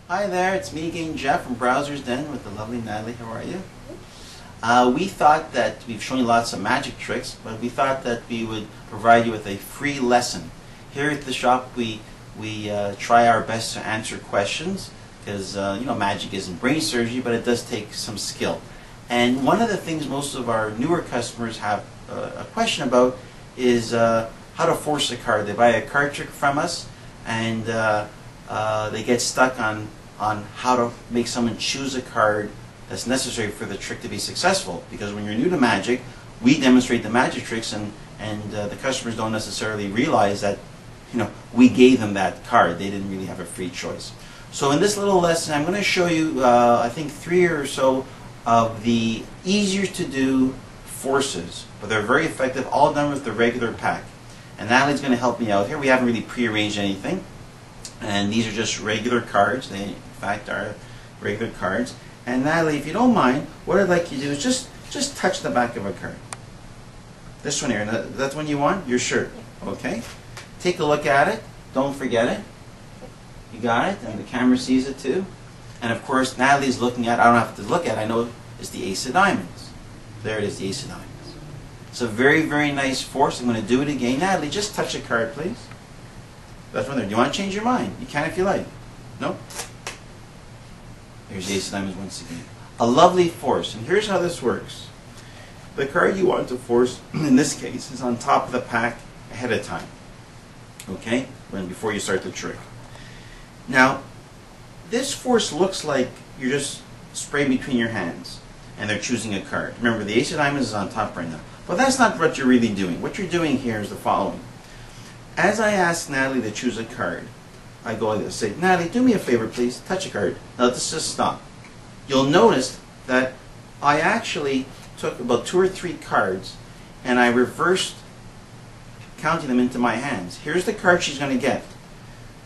Hi there, it's me again, Jeff from Browser's Den with the lovely Natalie. How are you? We thought that we've shown you lots of magic tricks, but we thought that we would provide you with a free lesson. Here at the shop, we try our best to answer questions because you know, magic isn't brain surgery, but it does take some skill. And one of the things most of our newer customers have a question about is how to force a card. They buy a card trick from us, and they get stuck on how to make someone choose a card that's necessary for the trick to be successful. Because when you're new to magic, we demonstrate the magic tricks, and the customers don't necessarily realize that, you know, we gave them that card. They didn't really have a free choice. So in this little lesson, I'm going to show you, I think, 3 or so of the easier to do forces, but they're very effective, all done with the regular pack. And Natalie's going to help me out here. We haven't really prearranged anything, and these are just regular cards. They, in fact, are regular cards. And Natalie, if you don't mind, what I'd like you to do is just touch the back of a card. This one here. That's one you want? You're sure? Okay. Take a look at it. Don't forget it. You got it, and the camera sees it too. And of course, Natalie's looking at it. I don't have to look at it. I know it's the Ace of Diamonds. There it is, the Ace of Diamonds. It's a very, very nice force. I'm going to do it again. Natalie, just touch a card, please. That's one there. Do you want to change your mind? You can if you like. No? Here's the Ace of Diamonds once again. A lovely force. And here's how this works. The card you want to force, in this case, is on top of the pack ahead of time. Okay? Before you start the trick. Now, this force looks like you're just spraying between your hands and they're choosing a card. Remember, the Ace of Diamonds is on top right now. But that's not what you're really doing. What you're doing here is the following. As I ask Natalie to choose a card, I go like this. Say, Natalie, do me a favor, please. Touch a card. Now, let's just stop. You'll notice that I actually took about 2 or 3 cards and I reversed counting them into my hands. Here's the card she's going to get.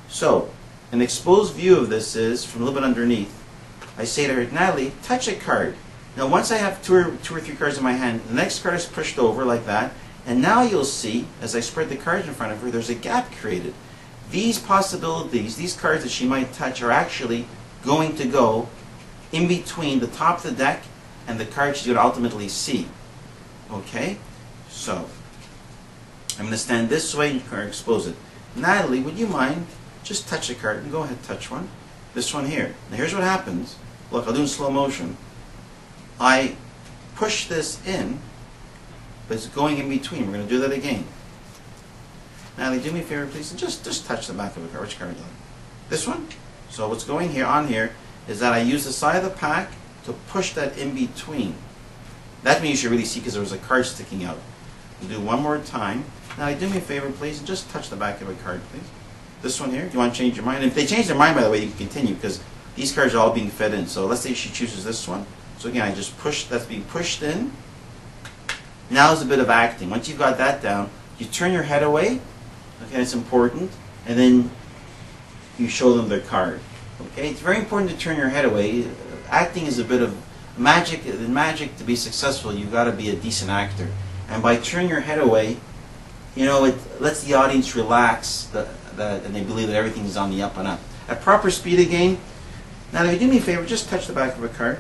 So, an exposed view of this is, from a little bit underneath, I say to her, Natalie, touch a card. Now once I have two or three cards in my hand, the next card is pushed over like that, and now you'll see, as I spread the cards in front of her, there's a gap created. These possibilities, these cards that she might touch, are actually going to go in between the top of the deck and the card she's going to ultimately see. Okay? So, I'm going to stand this way and expose it. Natalie, would you mind just touch a card and go ahead, touch one. This one here. Now here's what happens. Look, I'll do it in slow motion. I push this in, but it's going in between. We're going to do that again. Natalie, do me a favor, please, and just touch the back of the card. Which card would you like? This one? So what's going here on here is that I use the side of the pack to push that in between. That means you should really see because there was a card sticking out. We'll do one more time. Natalie, do me a favor, please, and just touch the back of a card, please. This one here, do you want to change your mind? And if they change their mind, by the way, you can continue because these cards are all being fed in. So let's say she chooses this one. So again, I just push, that's being pushed in. Now is a bit of acting. Once you've got that down, you turn your head away. Okay, it's important. And then you show them their card. Okay, it's very important to turn your head away. Acting is a bit of magic. In magic, to be successful, you've got to be a decent actor. And by turning your head away, you know, it lets the audience relax and they believe that everything is on the up and up. At proper speed again, now if you do me a favor, just touch the back of a card.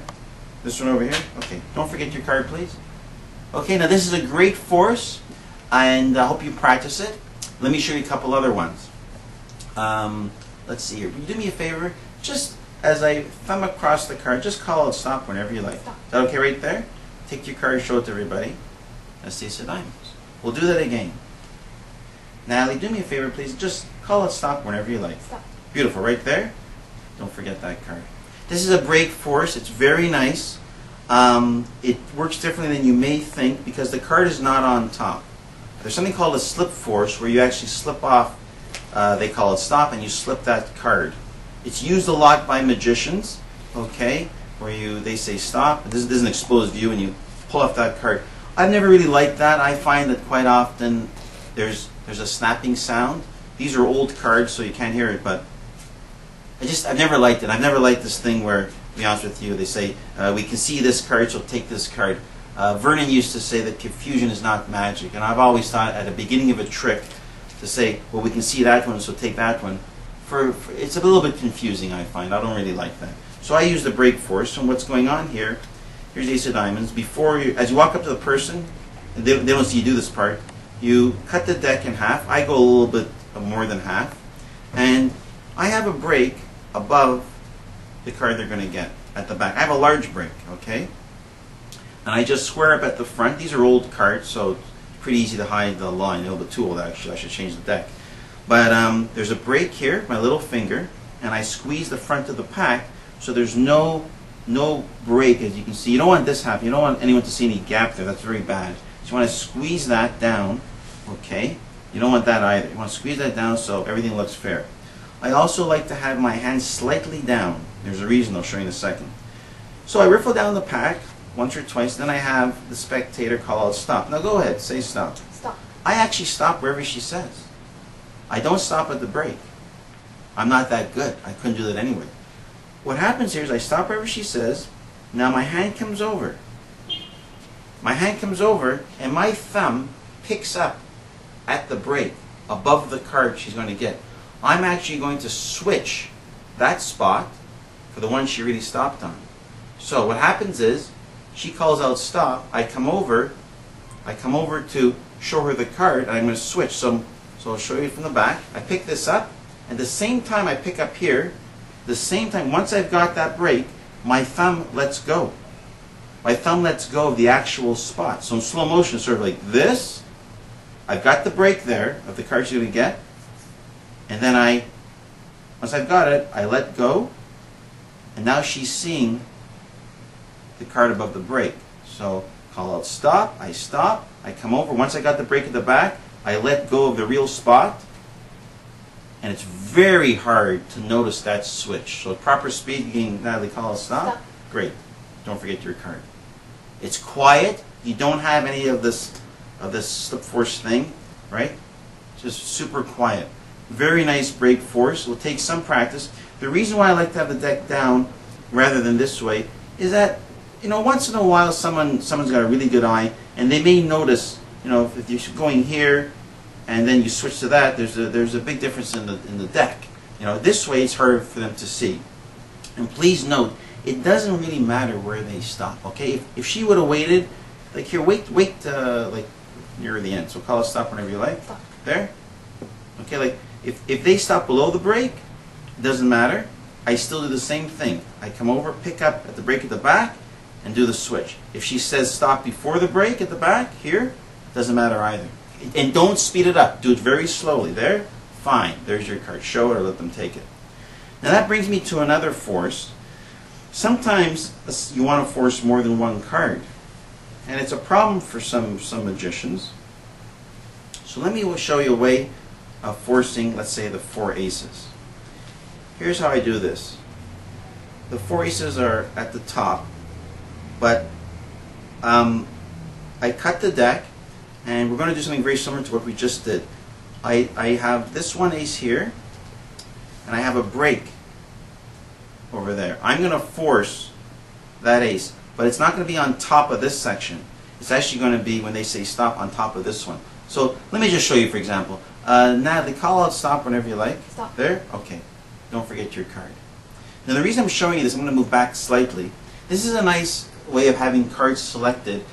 This one over here. Okay, don't forget your card, please. Okay, now this is a great force, and I hope you practice it. Let me show you a couple other ones. Let's see here. Will you do me a favor? Just as I thumb across the card, just call it stop whenever you like. Stop. Is that okay right there? Take your card, show it to everybody. That's the Ace of Diamonds. We'll do that again. Natalie, do me a favor, please. Just call it stop whenever you like. Stop. Beautiful, right there. Don't forget that card. This is a break force. It's very nice. It works differently than you may think because the card is not on top. There's something called a slip force where you actually slip off, they call it stop, and you slip that card. It's used a lot by magicians, okay, where they say stop, and this is an exposed view, and you pull off that card. I've never really liked that. I find that quite often there's a snapping sound. These are old cards, so you can't hear it, but I've never liked it. I've never liked this thing where, to be honest with you, they say, we can see this card, so take this card. Vernon used to say that confusion is not magic, and I've always thought at the beginning of a trick to say, well, we can see that one, so take that one. it's a little bit confusing, I find. I don't really like that. So I use the break force. And what's going on here, here's ace of diamonds. Before you, as you walk up to the person, and they don't see you do this part, you cut the deck in half. I go a little bit more than half. And I have a break above the card they're going to get at the back. I have a large break, okay? And I just square up at the front. These are old cards, so it's pretty easy to hide the line. A little bit too old, actually. I should change the deck. But there's a break here, my little finger, and I squeeze the front of the pack so there's no break, as you can see. You don't want this to happen. You don't want anyone to see any gap there. That's very bad. So you want to squeeze that down, okay? You don't want that either. You want to squeeze that down so everything looks fair. I also like to have my hand slightly down. There's a reason I'll show you in a second. So I riffle down the pack once or twice, then I have the spectator call out stop. Now go ahead, say stop. Stop. I actually stop wherever she says. I don't stop at the break. I'm not that good. I couldn't do that anyway. What happens here is I stop wherever she says. Now my hand comes over. My hand comes over and my thumb picks up at the break above the card she's going to get. I'm actually going to switch that spot for the one she really stopped on. So what happens is she calls out stop. I come over to show her the card, and I'm going to switch. So I'll show you from the back. I pick this up, and the same time I pick up here, the same time, once I've got that break, my thumb lets go. My thumb lets go of the actual spot. So in slow motion, sort of like this. I've got the break there of the card she's going to get, and then once I've got it, I let go, and now she's seeing the card above the break. So call out stop, I come over. Once I got the break at the back, I let go of the real spot, and it's very hard to notice that switch. So proper speed, you can Natalie call out stop. Great. Don't forget your card. It's quiet. You don't have any of this slip force thing, right? Just super quiet. Very nice break force. It will take some practice. The reason why I like to have the deck down rather than this way is that, you know, once in a while someone's got a really good eye, and they may notice, you know, if you're going here and then you switch to that, there's a big difference in the deck. You know, this way it's harder for them to see. And please note, it doesn't really matter where they stop. Okay, if she would have waited, like here, wait, like near the end. So call it stop whenever you like. Stop. There. Okay, like if they stop below the break, it doesn't matter. I still do the same thing. I come over, pick up at the break at the back, and do the switch. If she says stop before the break at the back, here, doesn't matter either. And don't speed it up. Do it very slowly. There, fine. There's your card. Show it or let them take it. Now that brings me to another force. Sometimes you want to force more than one card, and it's a problem for some magicians. So let me show you a way of forcing, let's say, the 4 aces. Here's how I do this. The 4 aces are at the top, but I cut the deck, and we're going to do something very similar to what we just did. I have this one ace here, and I have a break over there. I'm going to force that ace, but it's not going to be on top of this section. It's actually going to be, when they say stop, on top of this one. So let me just show you, for example. Natalie, call out stop whenever you like. Stop. There? Okay. Don't forget your card. Now the reason I'm showing you this, I'm going to move back slightly. This is a nice way of having cards selected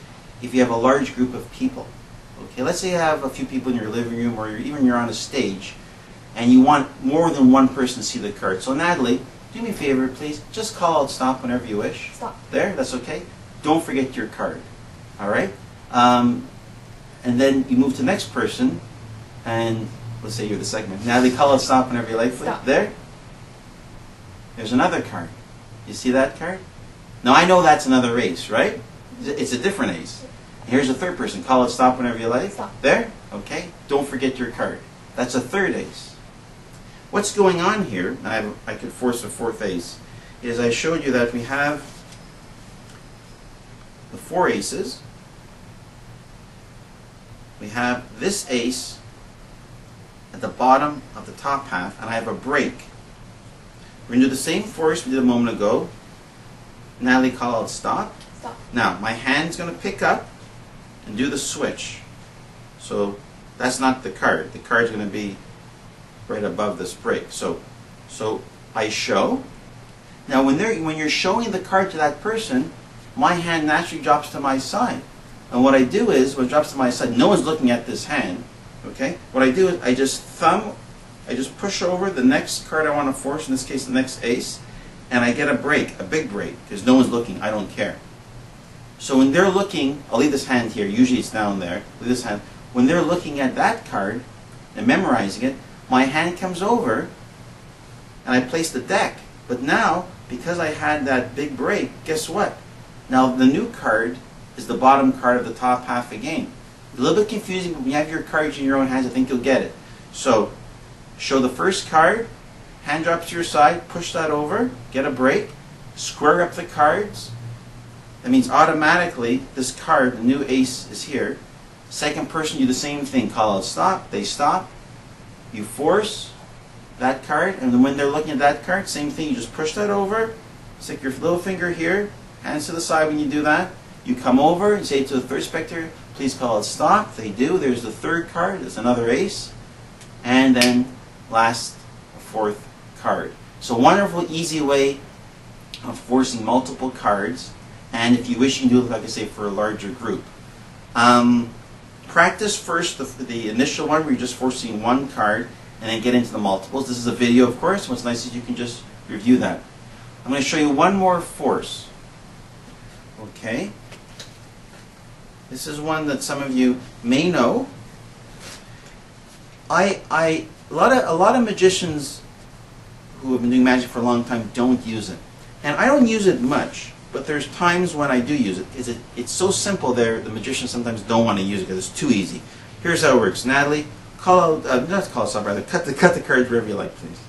if you have a large group of people. Okay, let's say you have a few people in your living room, or even you're on a stage, and you want more than one person to see the card. So Natalie, do me a favor, please. Just call out stop whenever you wish. Stop. There, that's okay. Don't forget your card. All right? And then you move to the next person, and let's say you're the segment. Natalie, call out stop whenever you like. Stop. There. There's another card. You see that card? Now I know that's another ace, right? It's a different ace. Here's a third person. Call out stop whenever you like. Stop. There. Okay. Don't forget your card. That's a third ace. What's going on here, and I could force a 4th ace, is I showed you that we have the 4 aces. We have this ace at the bottom of the top half, and I have a break. We're going to do the same force we did a moment ago. Natalie, call out stop. Stop. Now, my hand's going to pick up and do the switch. So that's not the card. The card's going to be right above this break. So So I show. Now when you're showing the card to that person, my hand naturally drops to my side. And what I do is, when it drops to my side, no one's looking at this hand. Okay? What I do is I just push over the next card I want to force, in this case the next ace, and I get a break, a big break, because no one's looking, I don't care. So when they're looking, I'll leave this hand here, usually it's down there, leave this hand. When they're looking at that card and memorizing it, my hand comes over and I place the deck. But now, because I had that big break, guess what? Now the new card is the bottom card of the top half again. A little bit confusing, but when you have your cards in your own hands, I think you'll get it. So, show the first card, hand drops to your side, push that over, get a break, square up the cards. That means automatically this card, the new ace, is here. Second person, do the same thing. Call out stop, they stop. You force that card, and then when they're looking at that card, same thing, you just push that over, stick your little finger here, hands to the side when you do that. You come over and say to the third spectator, please call it stop. They do. There's the third card. There's another ace. And then last, fourth card. So wonderful, easy way of forcing multiple cards. And if you wish, you can do it, like I say, for a larger group. Practice first the initial one where you're just forcing one card and then get into the multiples. This is a video, of course. What's nice is you can just review that. I'm going to show you one more force. Okay. This is one that some of you may know. A lot of magicians who have been doing magic for a long time don't use it. And I don't use it much, but there's times when I do use it. It's so simple there, the magicians sometimes don't want to use it because it's too easy. Here's how it works. Natalie, cut the cards wherever you like, please.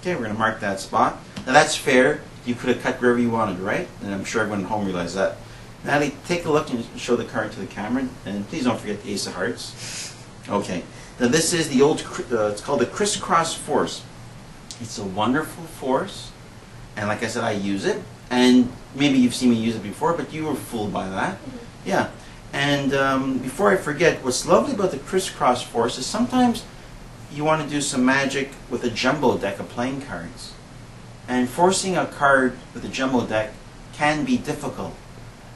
Okay, we're going to mark that spot. Now that's fair. You could have cut wherever you wanted, right? And I'm sure everyone at home realized that. Natalie, take a look and show the card to the camera, and please don't forget the Ace of Hearts. Okay, now this is the old, it's called the crisscross force. It's a wonderful force, and like I said, I use it, and maybe you've seen me use it before, but you were fooled by that. Yeah, and before I forget, what's lovely about the crisscross force is sometimes you want to do some magic with a jumbo deck of playing cards. And forcing a card with a jumbo deck can be difficult.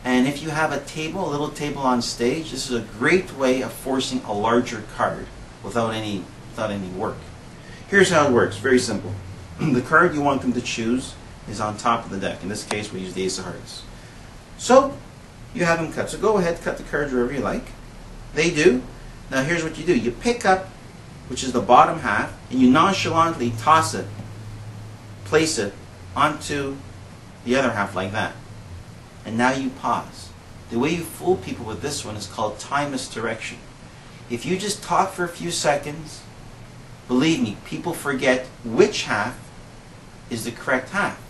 And if you have a table, a little table on stage, this is a great way of forcing a larger card without any work. Here's how it works, very simple. The card you want them to choose is on top of the deck. In this case, we use the Ace of Hearts. So, you have them cut. So go ahead, cut the cards wherever you like. They do. Now here's what you do. You pick up, which is the bottom half, and you nonchalantly toss it, place it onto the other half like that. And now you pause. The way you fool people with this one is called time misdirection. If you just talk for a few seconds, believe me, people forget which half is the correct half.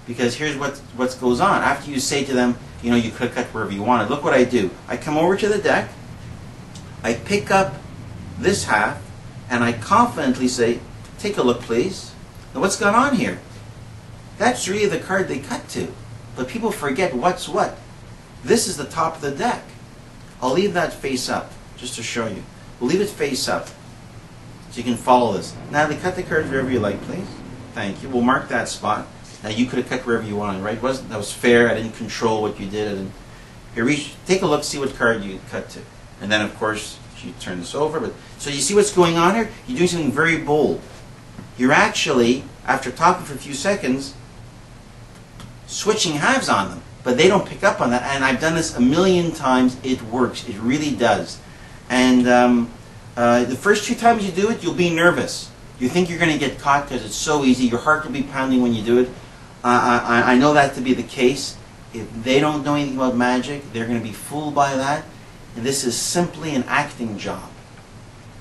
Because here's what goes on. After you say to them, you know, you could cut wherever you wanted. Look what I do. I come over to the deck, I pick up this half, and I confidently say, take a look please. Now what's going on here? That's really the card they cut to. But people forget what's what. This is the top of the deck. I'll leave that face up, just to show you. We'll leave it face up, so you can follow this. Natalie, cut the cards wherever you like, please. Thank you. We'll mark that spot. Now you could have cut wherever you wanted, right? That was fair. I didn't control what you did. Here, take a look, see what card you cut to. And then, of course, you turn this over. But so you see what's going on here? You're doing something very bold. You're actually, after talking for a few seconds, switching halves on them, but they don't pick up on that. And I've done this a million times. It works. It really does. And the first few times you do it, you'll be nervous. You think you're going to get caught because it's so easy. Your heart will be pounding when you do it. I know that to be the case. If they don't know anything about magic, they're going to be fooled by that. And this is simply an acting job.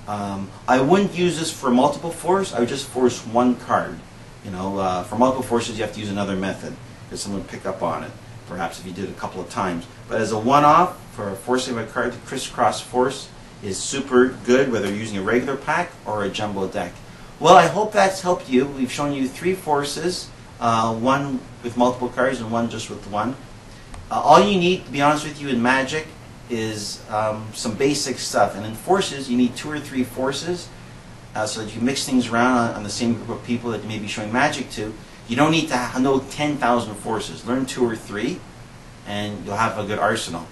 I wouldn't use this for multiple force. I would just force one card. You know, for multiple forces, you have to use another method, because someone would pick up on it, perhaps if you did it a couple of times. But as a one-off, for forcing a card, the crisscross force is super good, whether you're using a regular pack or a jumbo deck. Well, I hope that's helped you. We've shown you 3 forces, one with multiple cards and one just with one. All you need, to be honest with you, in magic is some basic stuff. And in forces, you need 2 or 3 forces. so that you mix things around on the same group of people that you may be showing magic to. You don't need to know 10,000 forces. Learn 2 or 3, and you'll have a good arsenal.